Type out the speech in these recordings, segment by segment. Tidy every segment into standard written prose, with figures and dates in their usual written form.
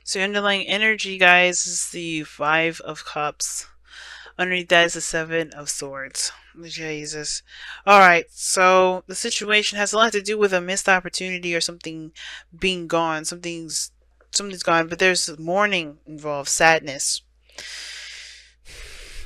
So your underlying energy, guys, is the Five of Cups. Underneath that is the Seven of Swords. Jesus. Alright, so the situation has a lot to do with a missed opportunity or something being gone. Something's gone, but there's mourning involved, sadness.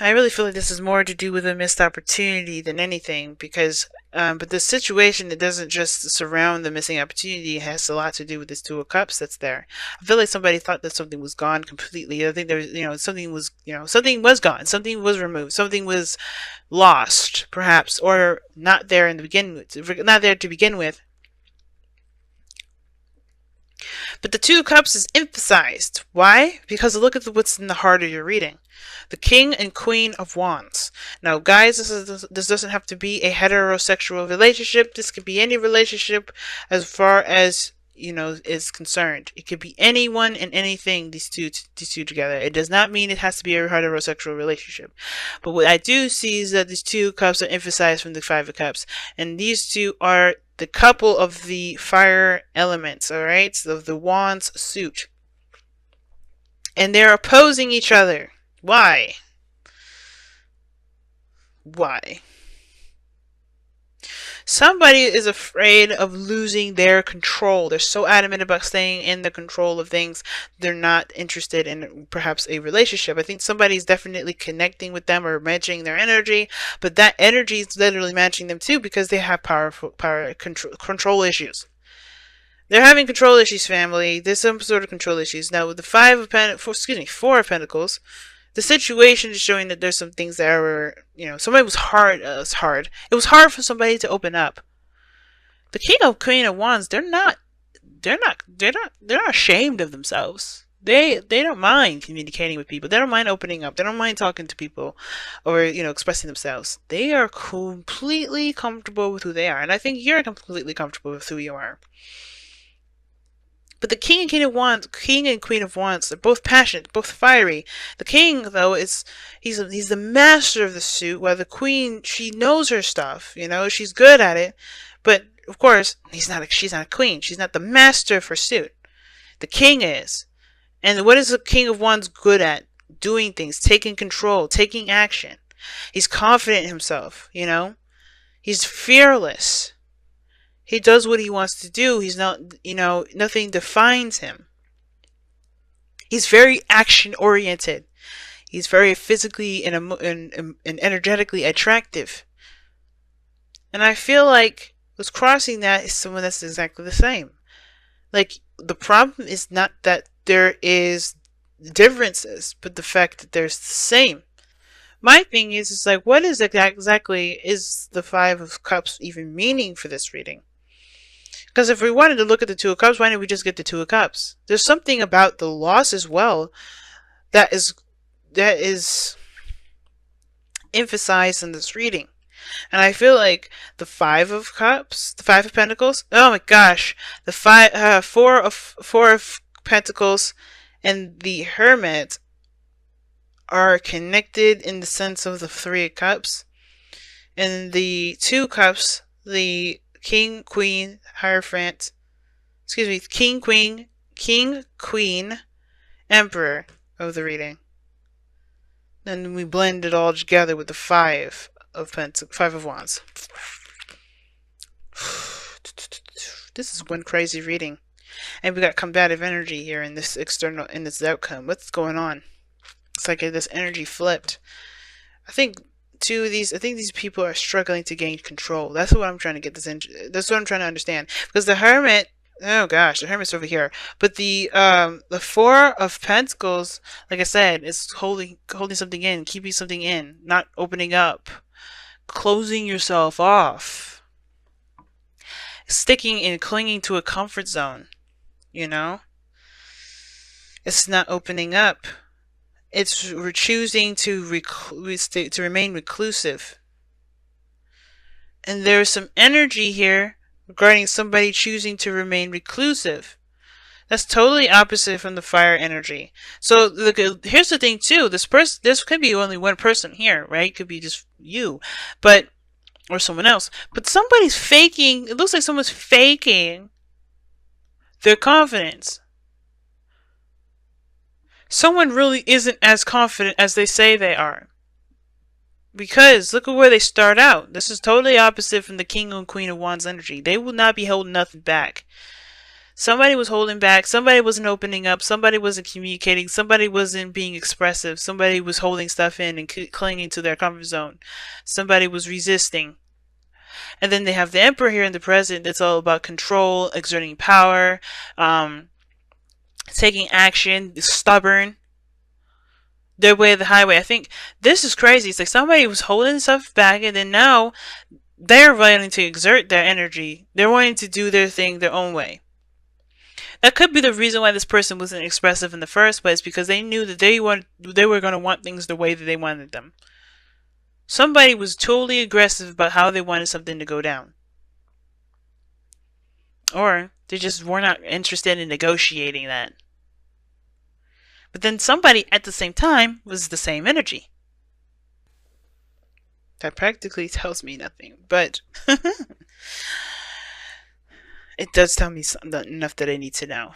I really feel like this is more to do with a missed opportunity than anything, because but the situation, it doesn't just surround the missing opportunity. It has a lot to do with this Two of Cups that's there. I feel like somebody thought that something was gone completely. I think there's, something was gone, something was removed, something was lost, perhaps, or not there in the not there to begin with. But the Two of Cups is emphasized. Why? Because look at what's in the heart of your reading. The King and Queen of Wands. Now, guys, this doesn't have to be a heterosexual relationship. This could be any relationship as far as, is concerned. It could be anyone and anything, these two together. It does not mean it has to be a heterosexual relationship. But what I do see is that these Two Cups are emphasized from the Five of Cups. And these two are the couple of the fire elements, alright? So the Wands suit. And they're opposing each other. Why? Why? Somebody is afraid of losing their control. They're so adamant about staying in the control of things. They're not interested in perhaps a relationship. I think somebody's definitely connecting with them or matching their energy, but that energy is literally matching them too, because they have power control issues. They're having control issues, family. There's some sort of control issues. Now, with the Four of Pentacles, the situation is showing that there's some things that were, somebody was hard. It was hard. It was hard for somebody to open up. The King of Queen of Wands, they're not ashamed of themselves. They don't mind communicating with people. They don't mind opening up. They don't mind talking to people or, expressing themselves. They are completely comfortable with who they are. And I think you're completely comfortable with who you are. But the King and Queen of Wands are both passionate, both fiery. The King, though, he's the master of the suit, while the Queen, she knows her stuff. She's good at it. But of course, she's not a queen. She's not the master of her suit. The King is. And what is the King of Wands good at? Doing things, taking control, taking action. He's confident in himself. He's fearless. He does what he wants to do. He's not, nothing defines him. He's very action oriented. He's very physically and energetically attractive. And I feel like what's crossing that is someone that's exactly the same. Like, the problem is not that there is differences, but the fact that there's the same. My thing is like, what is exactly is the Five of Cups even meaning for this reading? Because if we wanted to look at the Two of Cups, why didn't we just get the Two of Cups? There's something about the loss as well that is emphasized in this reading. And I feel like the Five of Cups, the Five of Pentacles, oh my gosh, the Four of Pentacles and the Hermit are connected in the sense of the Three of Cups. And the Two Cups, the King, Queen, Hierophant, King, Queen, Emperor of the reading. Then we blend it all together with the Five of Wands. This is one crazy reading. And we got combative energy here in this outcome. What's going on? It's like this energy flipped. I think these people are struggling to gain control. That's what I'm trying to get this into. That's what I'm trying to understand. Because the Hermit, oh gosh, the Hermit's over here. But the Four of Pentacles, like I said, is holding something in, keeping something in, not opening up, closing yourself off, sticking and clinging to a comfort zone. It's not opening up. We're choosing to remain reclusive. And there's some energy here regarding somebody choosing to remain reclusive. That's totally opposite from the fire energy. So look, here's the thing too. This could be only one person here, right? It could be just you, or someone else. But somebody's faking. It looks like someone's faking their confidence. Someone really isn't as confident as they say they are. Because look at where they start out. This is totally opposite from the King and Queen of Wands energy. They will not be holding nothing back. Somebody was holding back. Somebody wasn't opening up. Somebody wasn't communicating. Somebody wasn't being expressive. Somebody was holding stuff in and clinging to their comfort zone. Somebody was resisting. And then they have the Emperor here in the present. That's all about control, exerting power, taking action, stubborn. Their way of the highway. I think this is crazy. It's like somebody was holding stuff back, and then now they're wanting to exert their energy. They're wanting to do their thing their own way. That could be the reason why this person wasn't expressive in the first place, because they knew that they were going to want things the way that they wanted them. Somebody was totally aggressive about how they wanted something to go down. Or they just were not interested in negotiating that. But then somebody at the same time was the same energy. That practically tells me nothing, but it does tell me enough that I need to know.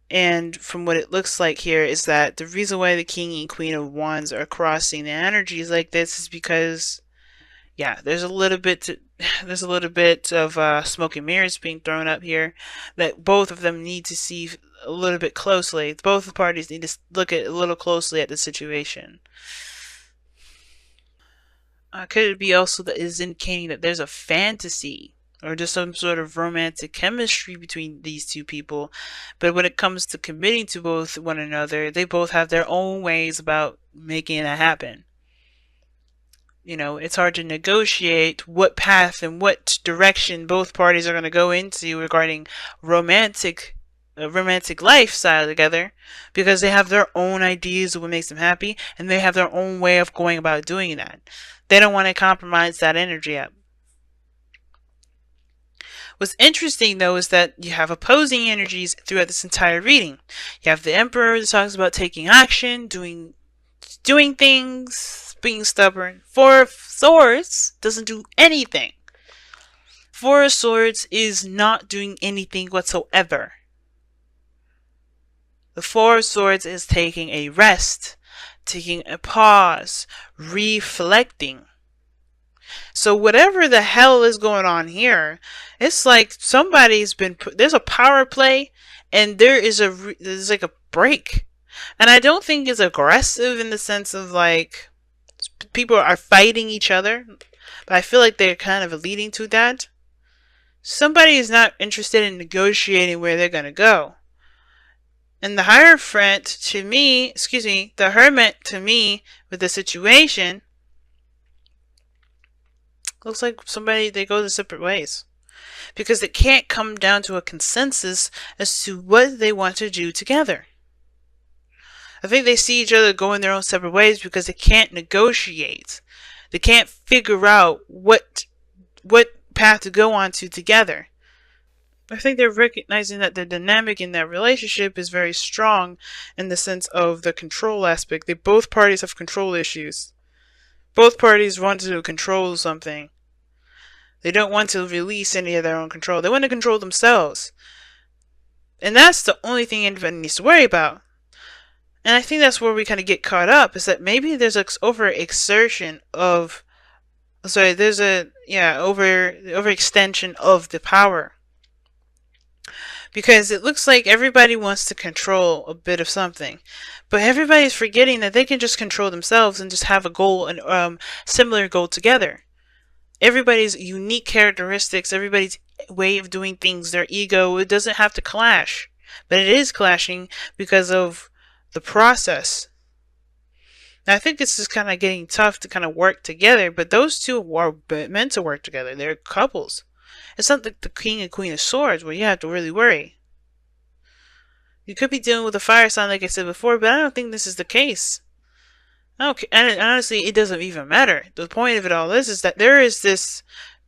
And from what it looks like here is that the reason why the King and Queen of Wands are crossing the energies like this is because, yeah, there's a little bit of smoke and mirrors being thrown up here that both of them need to see a little bit closely. Both parties need to look at a little closely at the situation. Could it be also that is indicating that there's a fantasy or just some sort of romantic chemistry between these two people, but when it comes to committing to both one another, they both have their own ways about making that happen. You know, it's hard to negotiate what path and what direction both parties are going to go into regarding romantic lifestyle together, because they have their own ideas of what makes them happy, and they have their own way of going about doing that. They don't want to compromise that energy up. What's interesting, though, is that you have opposing energies throughout this entire reading. You have the Emperor that talks about taking action, doing things, being stubborn. Four of Swords doesn't do anything. Four of Swords is not doing anything whatsoever. The Four of Swords is taking a rest, taking a pause, reflecting. So whatever the hell is going on here, it's like somebody's been there's a power play, and there's like a break. And I don't think it's aggressive in the sense of like people are fighting each other, but I feel like they're kind of leading to that. Somebody is not interested in negotiating where they're going to go. And the Hierophant to me, the Hermit to me with the situation looks like they go the separate ways. Because it can't come down to a consensus as to what they want to do together. I think they see each other going their own separate ways because they can't negotiate. They can't figure out what path to go on to together. I think they're recognizing that the dynamic in that relationship is very strong in the sense of the control aspect. Both parties have control issues. Both parties want to control something. They don't want to release any of their own control. They want to control themselves. And that's the only thing anybody needs to worry about. And I think that's where we kind of get caught up, is that maybe there's an overextension of the power. Because it looks like everybody wants to control a bit of something. But everybody's forgetting that they can just control themselves and just have a goal, and similar goal together. Everybody's unique characteristics, everybody's way of doing things, their ego, it doesn't have to clash. But it is clashing because of the process. Now, I think this is kind of getting tough to kind of work together, but those two are meant to work together. They're couples. It's not like the King and Queen of Swords where you have to really worry. You could be dealing with a fire sign, like I said before, but I don't think this is the case. Okay, and honestly, it doesn't even matter. The point of it all is that there is this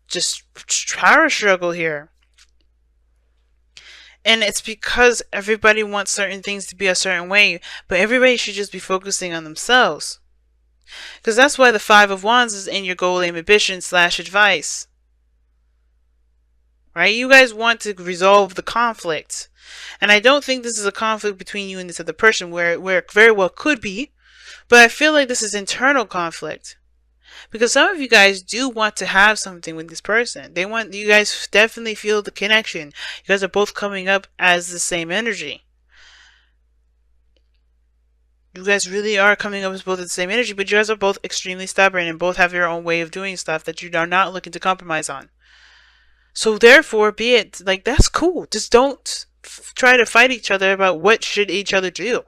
just power struggle here. And it's because everybody wants certain things to be a certain way, but everybody should just be focusing on themselves. Because that's why the Five of Wands is in your goal, aim, ambition / advice. right? You guys want to resolve the conflict. And I don't think this is a conflict between you and this other person where it very well could be, but I feel like this is internal conflict. Because some of you guys do want to have something with this person. You guys definitely feel the connection. You guys are both coming up as the same energy. You guys really are coming up as both the same energy, but you guys are both extremely stubborn and both have your own way of doing stuff that you are not looking to compromise on. So therefore, be it like, that's cool. Just don't try to fight each other about what should each other do.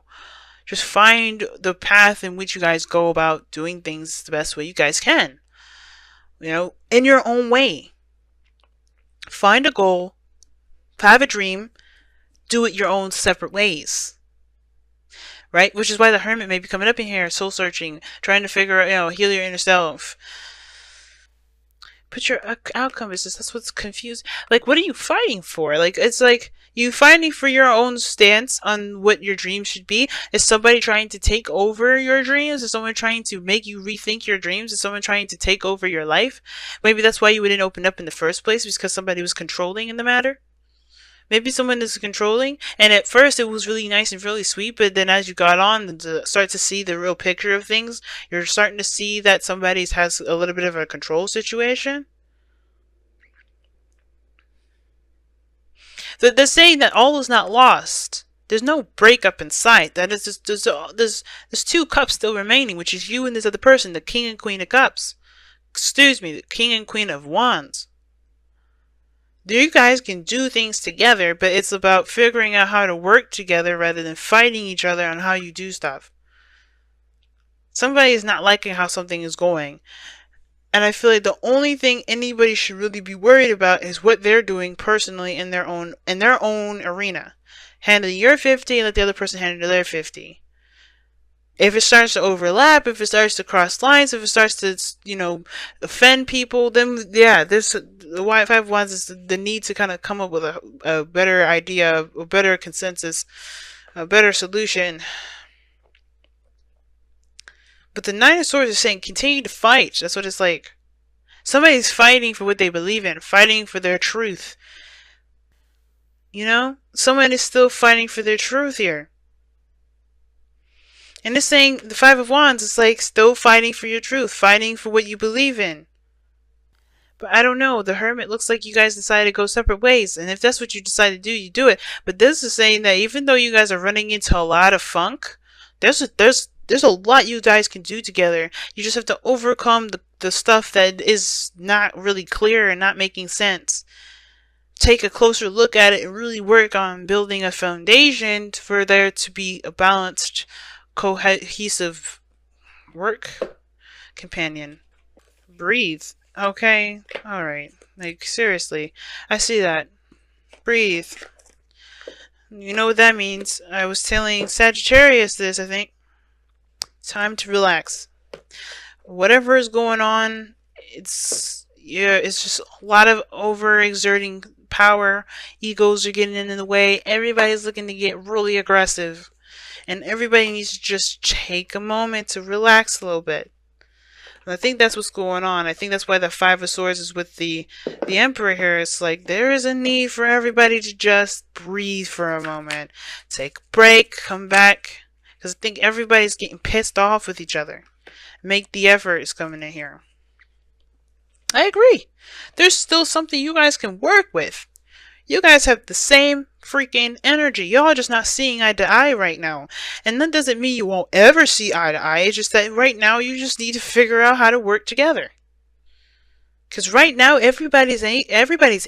Just find the path in which you guys go about doing things the best way you guys can. You know, in your own way. Find a goal, have a dream, do it your own separate ways. Right? Which is why the hermit may be coming up in here, soul searching, trying to figure out, heal your inner self. But your outcome is just, that's what's confused. Like, what are you fighting for? Like, it's like, you fighting for your own stance on what your dreams should be? Is somebody trying to take over your dreams? Is someone trying to make you rethink your dreams? Is someone trying to take over your life? Maybe that's why you wouldn't open up in the first place, because somebody was controlling in the matter. Maybe someone is controlling, and at first it was really nice and really sweet, but then as you got on to start to see the real picture of things, you're starting to see that somebody has a little bit of a control situation. They're saying that all is not lost. There's no breakup in sight. That is just, there's two cups still remaining, which is you and this other person, the King and Queen of Cups. Excuse me, the King and Queen of Wands. You guys can do things together, but it's about figuring out how to work together rather than fighting each other on how you do stuff. Somebody is not liking how something is going. And I feel like the only thing anybody should really be worried about is what they're doing personally in their own arena. Handle your 50 and let the other person handle their 50. If it starts to overlap, if it starts to cross lines, if it starts to, offend people, then yeah, the Five of Wands is the need to kind of come up with a better idea, a better consensus, a better solution. But the Nine of Swords is saying continue to fight. That's what it's like. Somebody's fighting for what they believe in, fighting for their truth. You know? Someone is still fighting for their truth here. And it's saying the Five of Wands is like still fighting for your truth, fighting for what you believe in. But I don't know. The Hermit looks like you guys decided to go separate ways. And if that's what you decide to do, you do it. But this is saying that even though you guys are running into a lot of funk, there's a lot you guys can do together. You just have to overcome the stuff that is not really clear and not making sense. Take a closer look at it and really work on building a foundation for there to be a balanced, cohesive work companion. Breathe. Okay? Alright. Like, seriously. I see that. Breathe. You know what that means. I was telling Sagittarius this, I think. Time to relax. Whatever is going on, it's just a lot of overexerting power. Egos are getting in the way. Everybody's looking to get really aggressive. And everybody needs to just take a moment to relax a little bit. And I think that's what's going on. I think that's why the Five of Swords is with the Emperor here. It's like there is a need for everybody to just breathe for a moment. Take a break, come back. Because I think everybody's getting pissed off with each other. Make the effort is coming in here. I agree. There's still something you guys can work with. You guys have the same freaking energy. Y'all just not seeing eye to eye right now. And that doesn't mean you won't ever see eye to eye. It's just that right now you just need to figure out how to work together. Because right now everybody's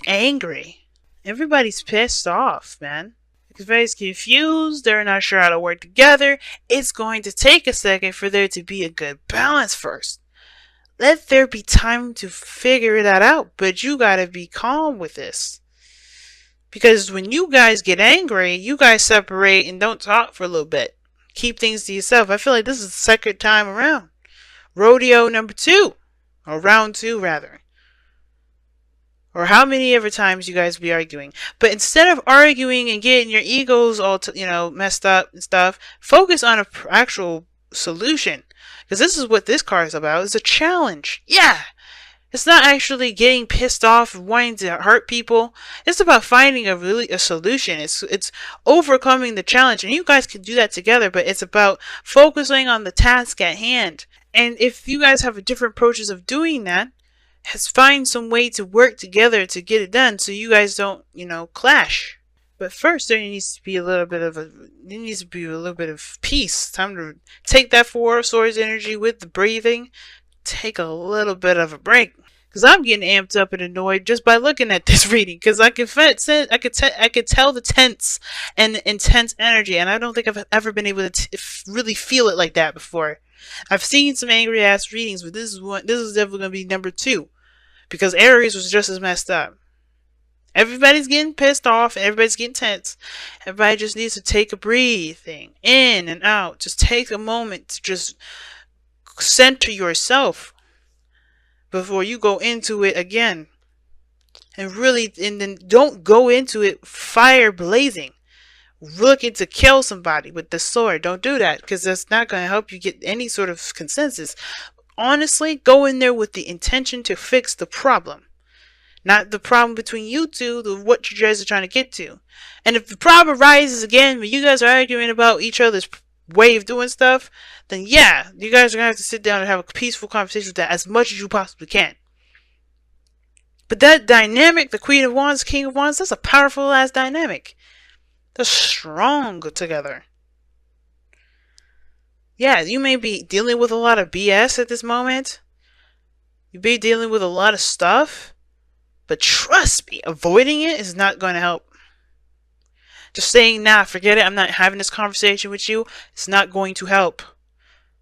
angry. Everybody's pissed off, man. Everybody's confused. They're not sure how to work together. It's going to take a second for there to be a good balance first. Let there be time to figure that out. But you gotta be calm with this. Because when you guys get angry, you guys separate and don't talk for a little bit. Keep things to yourself. I feel like this is the second time around. Rodeo number 2. Or round 2, rather. Or how many ever times you guys be arguing. But instead of arguing and getting your egos all, messed up and stuff, focus on an actual solution. Because this is what this card is about. It's a challenge. Yeah! It's not actually getting pissed off and wanting to hurt people. It's about finding a solution. It's overcoming the challenge, and you guys can do that together. But it's about focusing on the task at hand. And if you guys have different approaches of doing that, has find some way to work together to get it done, so you guys don't, clash. But first, there needs to be a little bit of peace. Time to take that Four of Swords energy with the breathing. Take a little bit of a break. Because I'm getting amped up and annoyed just by looking at this reading. Because I could tell the tense and the intense energy, and I don't think I've ever been able to really feel it like that before. I've seen some angry ass readings, but this is definitely gonna be number 2, because Aries was just as messed up. Everybody's getting pissed off. Everybody's getting tense. Everybody just needs to take a breathing in and out. Just take a moment to just center yourself before you go into it again. And then don't go into it fire blazing, looking to kill somebody with the sword. Don't do that, because that's not going to help you get any sort of consensus. Honestly, go in there with the intention to fix the problem. Not the problem between you two, what you guys are trying to get to. And if the problem arises again when you guys are arguing about each other's way of doing stuff, then yeah, you guys are going to have to sit down and have a peaceful conversation with that as much as you possibly can. But that dynamic, the Queen of Wands, King of Wands, that's a powerful ass dynamic. They're strong together. Yeah, you may be dealing with a lot of BS at this moment. You may be dealing with a lot of stuff. But trust me, avoiding it is not going to help. Just saying, nah, forget it, I'm not having this conversation with you, it's not going to help.